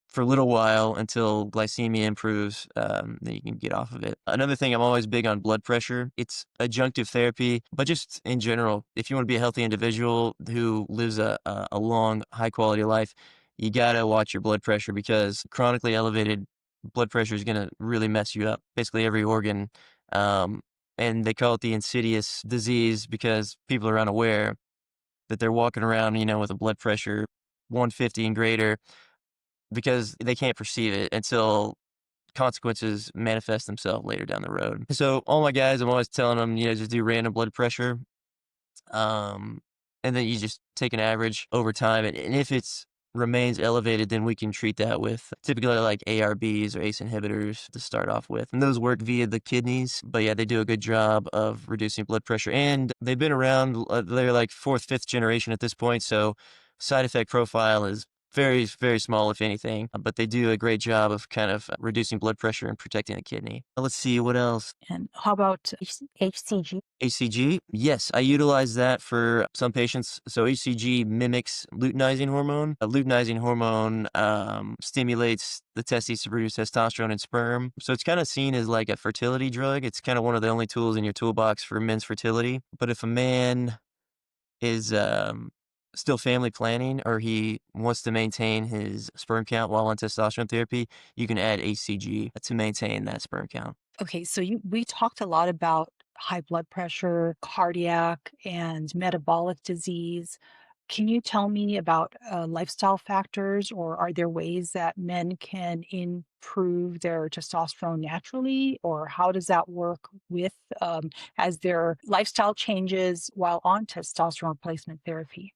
for a little while until glycemia improves, then you can get off of it. Another thing, I'm always big on blood pressure. It's adjunctive therapy, but just in general, if you want to be a healthy individual who lives a long, high quality life, you got to watch your blood pressure, because chronically elevated blood pressure is going to really mess you up, basically every organ. Um, and they call it the insidious disease because people are unaware that they're walking around, with a blood pressure 150 and greater because they can't perceive it until consequences manifest themselves later down the road. So all my guys, I'm always telling them, just do random blood pressure. Um, and then you just take an average over time. And if it's remains elevated, then we can treat that with typically like ARBs or ACE inhibitors to start off with. And those work via the kidneys. But yeah, they do a good job of reducing blood pressure. And they've been around, they're like fourth, fifth generation at this point. So side effect profile is very, very small, if anything. But they do a great job of kind of reducing blood pressure and protecting the kidney. Let's see what else. And how about HCG? HCG, yes, I utilize that for some patients. So HCG mimics luteinizing hormone. Luteinizing hormone stimulates the testes to produce testosterone in sperm. So it's kind of seen as like a fertility drug. It's kind of one of the only tools in your toolbox for men's fertility. But if a man is still family planning or he wants to maintain his sperm count while on testosterone therapy, you can add HCG to maintain that sperm count. Okay, so we talked a lot about high blood pressure, cardiac, and metabolic disease. Can you tell me about lifestyle factors, or are there ways that men can improve their testosterone naturally, or how does that work with as their lifestyle changes while on testosterone replacement therapy?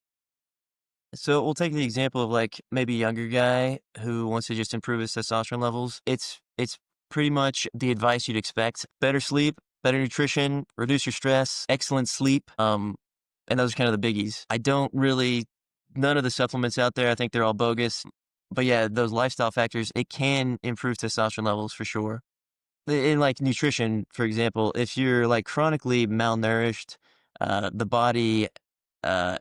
So we'll take the example of like maybe a younger guy who wants to just improve his testosterone levels. It's pretty much the advice you'd expect. Better sleep, better nutrition, reduce your stress, excellent sleep. And those are kind of the biggies. I don't really none of the supplements out there, I think they're all bogus. But yeah, those lifestyle factors, it can improve testosterone levels for sure. In like nutrition, for example, if you're like chronically malnourished, the body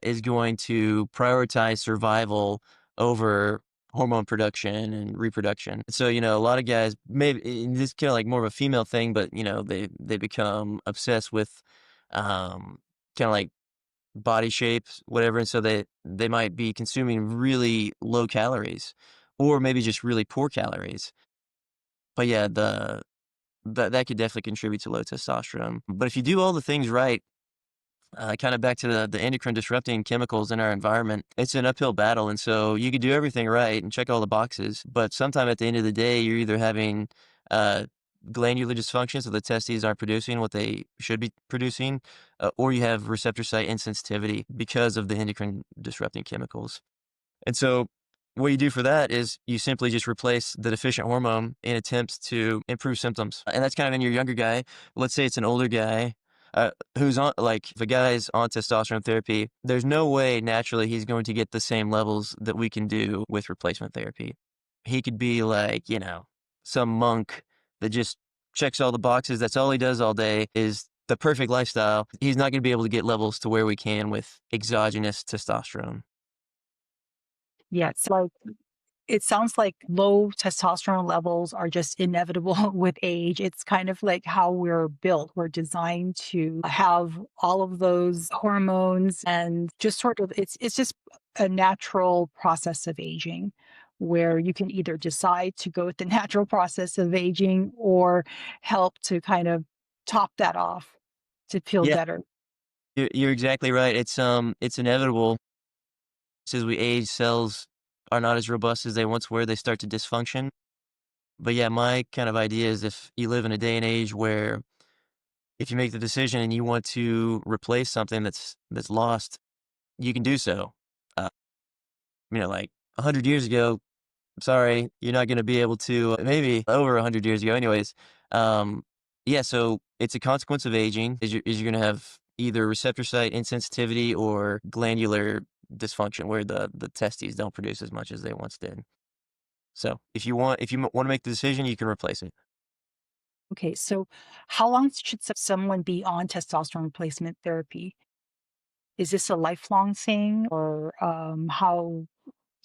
is going to prioritize survival over hormone production and reproduction. So, a lot of guys, maybe this is kind of like more of a female thing, but they become obsessed with kind of like body shapes, whatever. And so they might be consuming really low calories or maybe just really poor calories. But yeah, that could definitely contribute to low testosterone. But if you do all the things right, kind of back to the endocrine disrupting chemicals in our environment, it's an uphill battle. And so you could do everything right and check all the boxes, but sometime at the end of the day, you're either having uh, glandular dysfunction, so the testes aren't producing what they should be producing, or you have receptor site insensitivity because of the endocrine disrupting chemicals. And so what you do for that is you simply just replace the deficient hormone in attempts to improve symptoms. And that's kind of in your younger guy. Let's say it's an older guy who's on, like, if a guy's on testosterone therapy, there's no way naturally he's going to get the same levels that we can do with replacement therapy. He could be like, some monk that just checks all the boxes. That's all he does all day is the perfect lifestyle. He's not going to be able to get levels to where we can with exogenous testosterone. Yes, like it sounds like low testosterone levels are just inevitable with age. It's kind of like how we're built. We're designed to have all of those hormones and just sort of it's just a natural process of aging where you can either decide to go with the natural process of aging or help to kind of top that off to feel Yeah, better. you're exactly right. It's inevitable. As we age, cells are not as robust as they once were. They start to dysfunction. But yeah, my kind of idea is if you live in a day and age where if you make the decision and you want to replace something that's lost, you can do so. Uh, like 100 years ago, sorry, you're not going to be able to. Maybe over 100 years ago, anyways. Um, yeah, so it's a consequence of aging. Is you're going to have either receptor site insensitivity or glandular dysfunction, where the testes don't produce as much as they once did. So if you want to make the decision, you can replace it. Okay, so how long should someone be on testosterone replacement therapy? Is this a lifelong thing or, how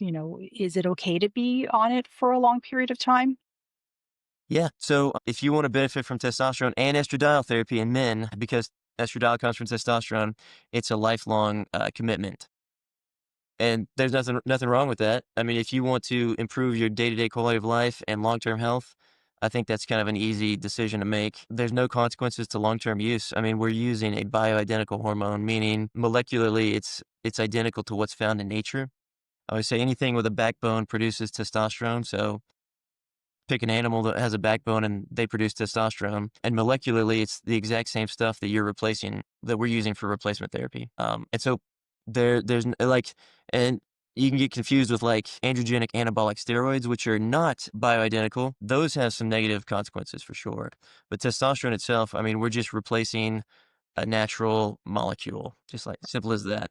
is it okay to be on it for a long period of time? Yeah. So if you want to benefit from testosterone and estradiol therapy in men, because estradiol comes from testosterone, it's a lifelong commitment. And there's nothing wrong with that. I mean, if you want to improve your day-to-day quality of life and long-term health, I think that's kind of an easy decision to make. There's no consequences to long-term use. I mean, we're using a bioidentical hormone, meaning molecularly it's identical to what's found in nature. I always say anything with a backbone produces testosterone. So pick an animal that has a backbone and they produce testosterone. And molecularly, it's the exact same stuff that you're replacing, that we're using for replacement therapy. And so there's and you can get confused with like androgenic anabolic steroids, which are not bioidentical. Those have some negative consequences for sure. But testosterone itself, I mean, we're just replacing a natural molecule, just like simple as that.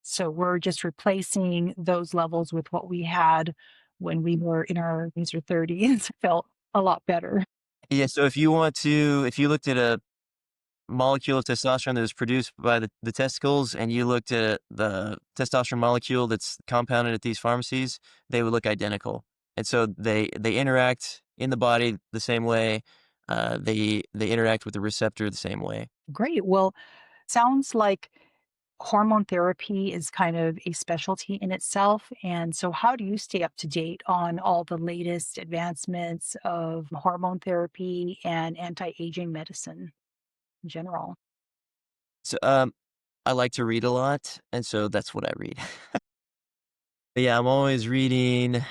So we're just replacing those levels with what we had when we were in our 20s or 30s. Felt a lot better. Yeah. So if you looked at a molecule of testosterone that was produced by the testicles and you looked at the testosterone molecule that's compounded at these pharmacies, they would look identical. And so they interact in the body the same way. They interact with the receptor the same way. Great. Well, sounds like hormone therapy is kind of a specialty in itself. And so, how do you stay up to date on all the latest advancements of hormone therapy and anti aging medicine in general? So I like to read a lot, and so that's what I read. But yeah, I'm always reading,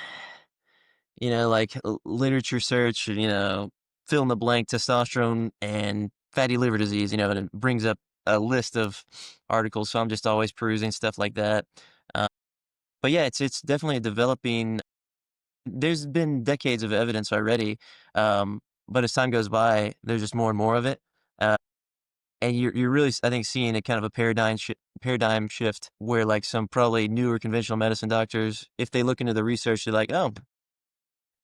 like literature search, fill in the blank testosterone and fatty liver disease, and it brings up a list of articles. So I'm just always perusing stuff like that. Uh, but yeah, it's definitely a developing. There's been decades of evidence already, but as time goes by, there's just more and more of it. Uh, and you're really, I think, seeing a kind of a paradigm shift where like some probably newer conventional medicine doctors, if they look into the research, they're like, oh,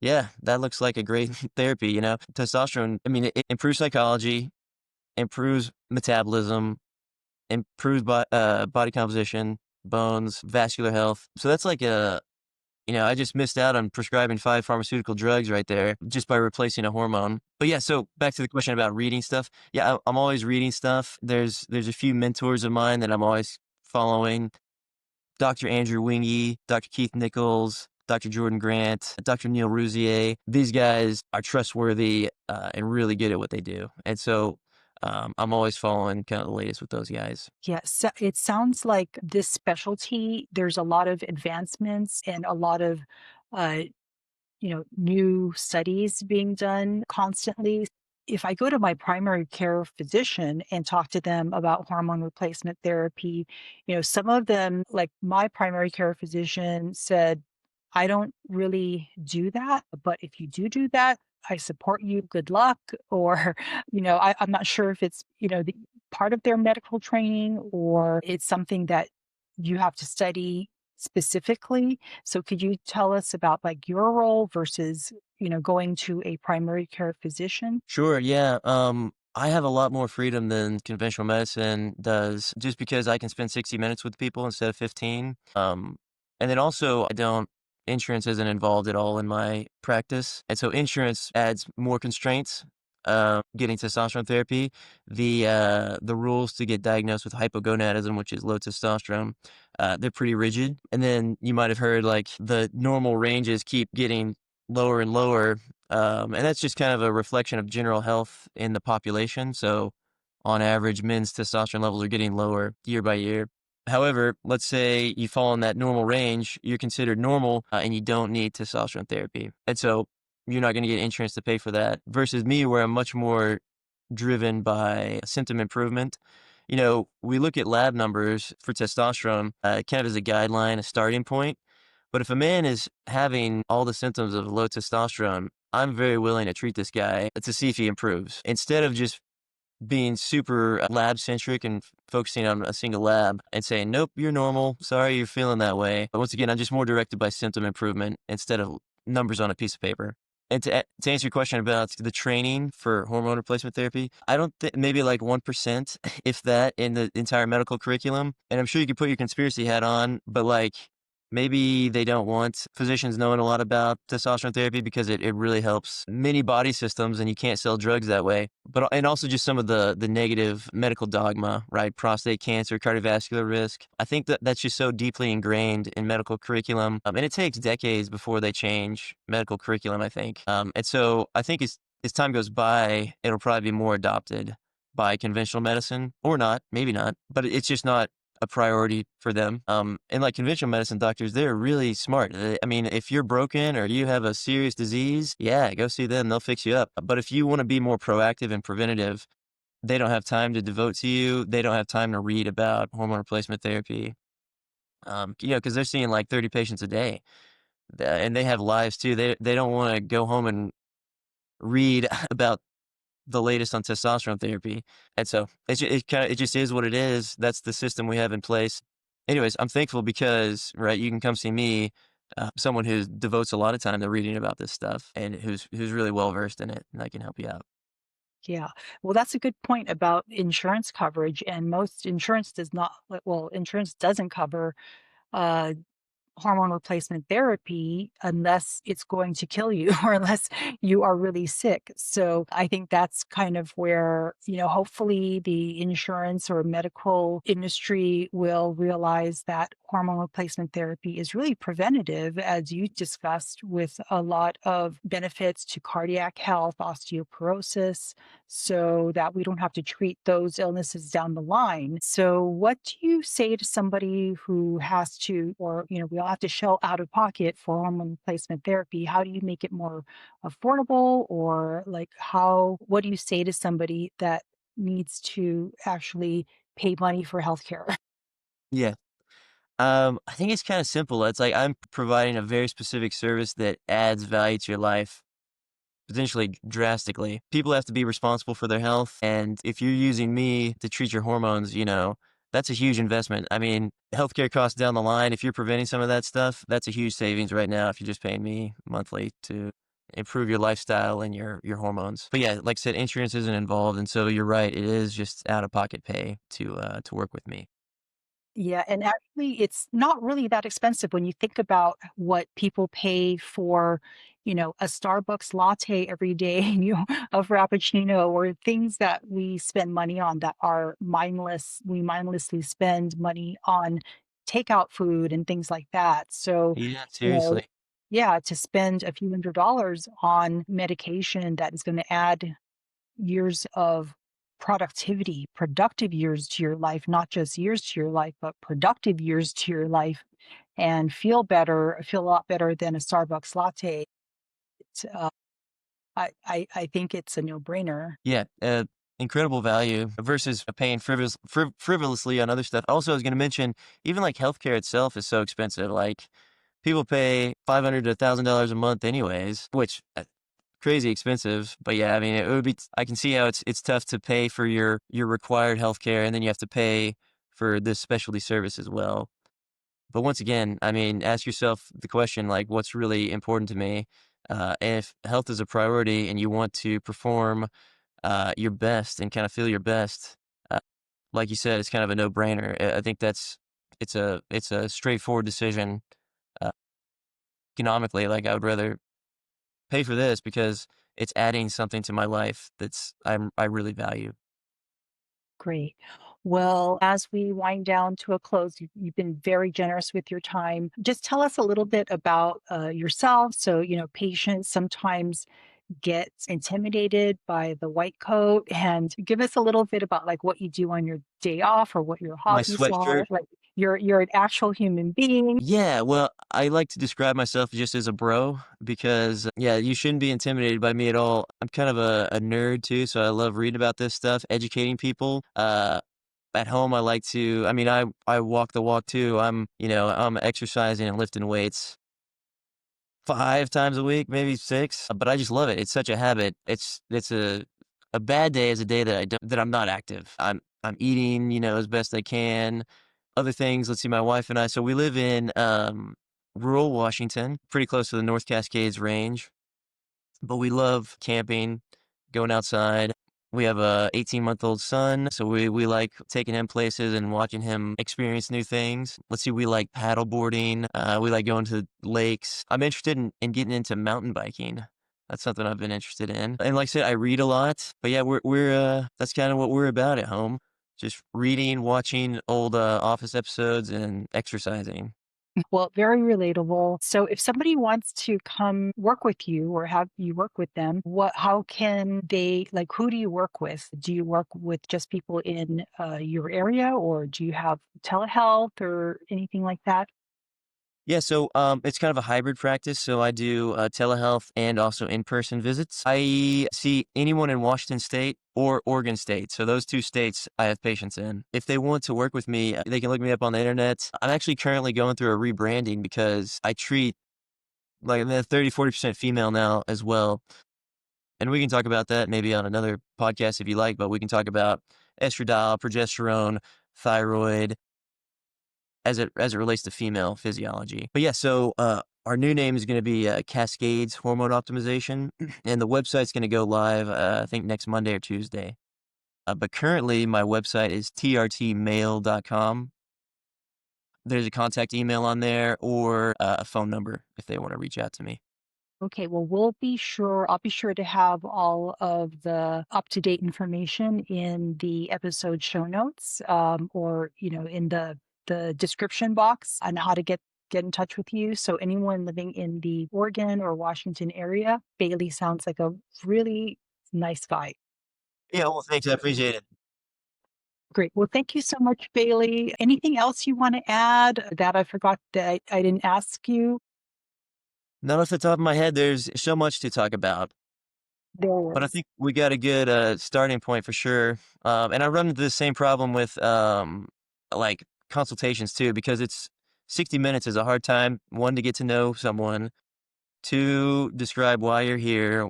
yeah, that looks like a great therapy. Testosterone, I mean, it improves psychology, improves metabolism, improves body composition, bones, vascular health. So that's like I just missed out on prescribing 5 pharmaceutical drugs right there just by replacing a hormone. But yeah, so back to the question about reading stuff. Yeah, I'm always reading stuff. There's a few mentors of mine that I'm always following. Dr. Andrew Wingy, Dr. Keith Nichols, Dr. Jordan Grant, Dr. Neil Rouzier. These guys are trustworthy and really good at what they do. And so I'm always following kind of the latest with those guys. Yes, it sounds like this specialty, there's a lot of advancements and a lot of uh, new studies being done constantly. If I go to my primary care physician and talk to them about hormone replacement therapy, some of them, like my primary care physician said, I don't really do that, but if you do that, I support you. Good luck. Or, I'm not sure if it's, part of their medical training or it's something that you have to study specifically. So could you tell us about like your role versus, going to a primary care physician? Sure, yeah. I have a lot more freedom than conventional medicine does just because I can spend 60 minutes with people instead of 15. And then also I don't insurance isn't involved at all in my practice. And so insurance adds more constraints getting testosterone therapy. The rules to get diagnosed with hypogonadism, which is low testosterone, they're pretty rigid. And then you might have heard like the normal ranges keep getting lower and lower, and that's just kind of a reflection of general health in the population. So, on average, men's testosterone levels are getting lower year by year. However, let's say you fall in that normal range, you're considered normal and you don't need testosterone therapy. And so, you're not going to get insurance to pay for that. Versus me, where I'm much more driven by symptom improvement. We look at lab numbers for testosterone kind of as a guideline, a starting point. But if a man is having all the symptoms of low testosterone, I'm very willing to treat this guy to see if he improves instead of just being super lab centric and focusing on a single lab and saying, nope, you're normal. Sorry, you're feeling that way. But once again, I'm just more directed by symptom improvement instead of numbers on a piece of paper. And to answer your question about the training for hormone replacement therapy, I don't think maybe like 1%, if that, in the entire medical curriculum. And I'm sure you could put your conspiracy hat on, but like maybe they don't want physicians knowing a lot about testosterone therapy because it really helps many body systems and you can't sell drugs that way. And also just some of the negative medical dogma, right? Prostate cancer, cardiovascular risk. I think that that's just so deeply ingrained in medical curriculum. And it takes decades before they change medical curriculum, I think. And so I think as time goes by, it'll probably be more adopted by conventional medicine or not, maybe not, but it's just not a priority for them. And like conventional medicine doctors, they're really smart. I mean, if you're broken or you have a serious disease, yeah, go see them. They'll fix you up. But if you want to be more proactive and preventative, they don't have time to devote to you. They don't have time to read about hormone replacement therapy. Because they're seeing like 30 patients a day, and they have lives too. They don't want to go home and read about the latest on testosterone therapy. And so it just is what it is. That's the system we have in place. Anyways, I'm thankful because, right, you can come see me, someone who devotes a lot of time to reading about this stuff and who's really well versed in it, and I can help you out. Yeah. Well, that's a good point about insurance coverage, and most insurance does not well, insurance doesn't cover, uh hormone replacement therapy unless it's going to kill you or unless you are really sick. So I think that's kind of where, hopefully the insurance or medical industry will realize that hormone replacement therapy is really preventative, as you discussed, with a lot of benefits to cardiac health, osteoporosis, so that we don't have to treat those illnesses down the line. So, what do you say to somebody who has to, or, we all have to shell out of pocket for hormone replacement therapy? How do you make it more affordable? Or, like, what do you say to somebody that needs to actually pay money for healthcare? Yeah. I think it's kind of simple. It's like I'm providing a very specific service that adds value to your life potentially drastically. People have to be responsible for their health, and if you're using me to treat your hormones, that's a huge investment. I mean, healthcare costs down the line, if you're preventing some of that stuff, that's a huge savings right now if you're just paying me monthly to improve your lifestyle and your hormones. But yeah, like I said, insurance isn't involved, and so you're right, it is just out of pocket pay to work with me. Yeah, and actually, it's not really that expensive when you think about what people pay for, a Starbucks latte every day, a frappuccino, or things that we spend money on that are mindless. We mindlessly spend money on takeout food and things like that. So, Yeah, you know, seriously. yeah, to spend a few $100s on medication that is going to add years of productivity, productive years to your life, not just years to your life, but productive years to your life, and feel a lot better than a Starbucks latte. It's, I think it's a no-brainer. Yeah, incredible value versus paying frivolously on other stuff. Also, I was gonna mention, even, like, healthcare itself is so expensive, like, people pay $500 to $1,000 a month anyways, which, crazy expensive, but yeah, I mean, it would be I can see how it's tough to pay for your required healthcare, and then you have to pay for this specialty service as well. But once again, I mean, ask yourself the question, like, what's really important to me? And if health is a priority and you want to perform your best and kind of feel your best, uh, like you said, it's kind of a no-brainer. I think it's a straightforward decision, uh, economically. Like, I would rather pay for this because it's adding something to my life I really value. Great. Well, as we wind down to a close, you've been very generous with your time. Just tell us a little bit about yourself. So, patients sometimes get intimidated by the white coat, and give us a little bit about like what you do on your day off or what your My hobbies are. sweatshirt. Like you're an actual human being. Yeah, well, I like to describe myself just as a bro because, yeah, you shouldn't be intimidated by me at all. I'm kind of a nerd too, so I love reading about this stuff, educating people. At home, I like to, I mean, I walk the walk too. I'm exercising and lifting weights 5 times a week, maybe 6, but I just love it. It's such a habit. It's a bad day is a day that I'm not active. I'm eating, as best I can. Other things, let's see, my wife and I, so we live in, rural Washington, pretty close to the North Cascades range. But we love camping, going outside. We have a 18-month-old son, so we like taking him places and watching him experience new things. Let's see, we like paddleboarding. We like going to lakes. I'm interested in getting into mountain biking. That's something I've been interested in. And like I said, I read a lot. But yeah, we're that's kind of what we're about at home. Just reading, watching old Office episodes, and exercising. Well, very relatable. So if somebody wants to come work with you or have you work with them, how can they, like, who do you work with? Do you work with just people in your area, or do you have telehealth or anything like that? Yeah, so it's kind of a hybrid practice. So I do telehealth and also in-person visits. I see anyone in Washington State or Oregon State. So those two states I have patients in. If they want to work with me, they can look me up on the internet. I'm actually currently going through a rebranding because I treat like the 30-40% female now as well. And we can talk about that maybe on another podcast if you like, but we can talk about estradiol, progesterone, thyroid, as it relates to female physiology. But yeah, so our new name is going to be Cascades Hormone Optimization, and the website's going to go live I think next Monday or Tuesday. But currently, my website is trtmail.com. There's a contact email on there or a phone number if they want to reach out to me. Okay, well, I'll be sure to have all of the up-to-date information in the episode show notes, or, in the description box on how to get in touch with you. So anyone living in the Oregon or Washington area, Bailey sounds like a really nice guy. Yeah, well, thanks. I appreciate it. Great. Well, thank you so much, Bailey. Anything else you want to add that I forgot that I didn't ask you? Not off the top of my head, there's so much to talk about. There But I is. think we got a good starting point for sure. And I run into the same problem with like consultations too, because it's 60 minutes is a hard time. One, to get to know someone. Two, describe why you're here,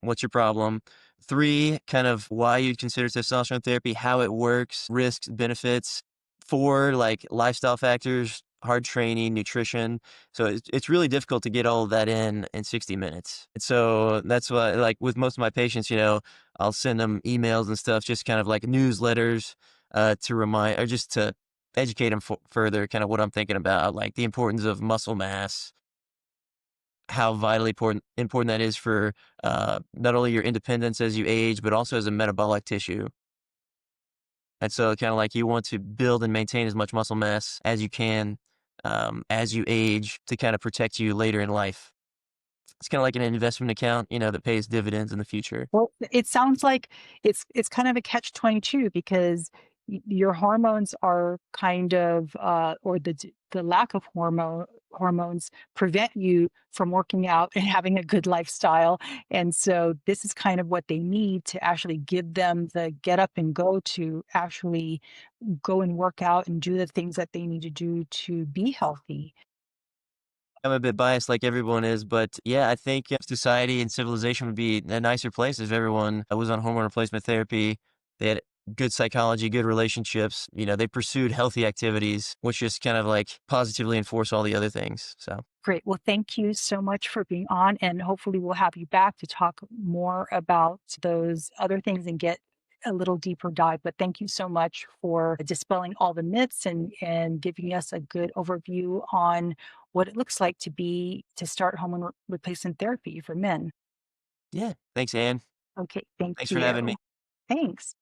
what's your problem. Three, kind of why you'd consider testosterone therapy, how it works, risks, benefits. Four, like lifestyle factors, hard training, nutrition. So it's really difficult to get all of that in 60 minutes. And so that's why, like with most of my patients, I'll send them emails and stuff, just kind of like newsletters to remind or just to educate them further, kind of what I'm thinking about, like the importance of muscle mass, how vitally important that is for not only your independence as you age, but also as a metabolic tissue. And so, kind of like you want to build and maintain as much muscle mass as you can as you age to kind of protect you later in life. It's kind of like an investment account, that pays dividends in the future. Well, it sounds like it's kind of a catch-22 because your hormones are kind of, or the lack of hormones prevent you from working out and having a good lifestyle. And so this is kind of what they need to actually give them the get up and go to actually go and work out and do the things that they need to do to be healthy. I'm a bit biased like everyone is, but yeah, I think society and civilization would be a nicer place if everyone was on hormone replacement therapy. They had good psychology, good relationships. They pursued healthy activities, which just kind of like positively enforce all the other things. So, Great. Well, thank you so much for being on, and hopefully we'll have you back to talk more about those other things and get a little deeper dive. But thank you so much for dispelling all the myths and giving us a good overview on what it looks like to start hormone replacement therapy for men. yeah, thanks, Anne. Okay, thank Thanks for having me. you. Thanks.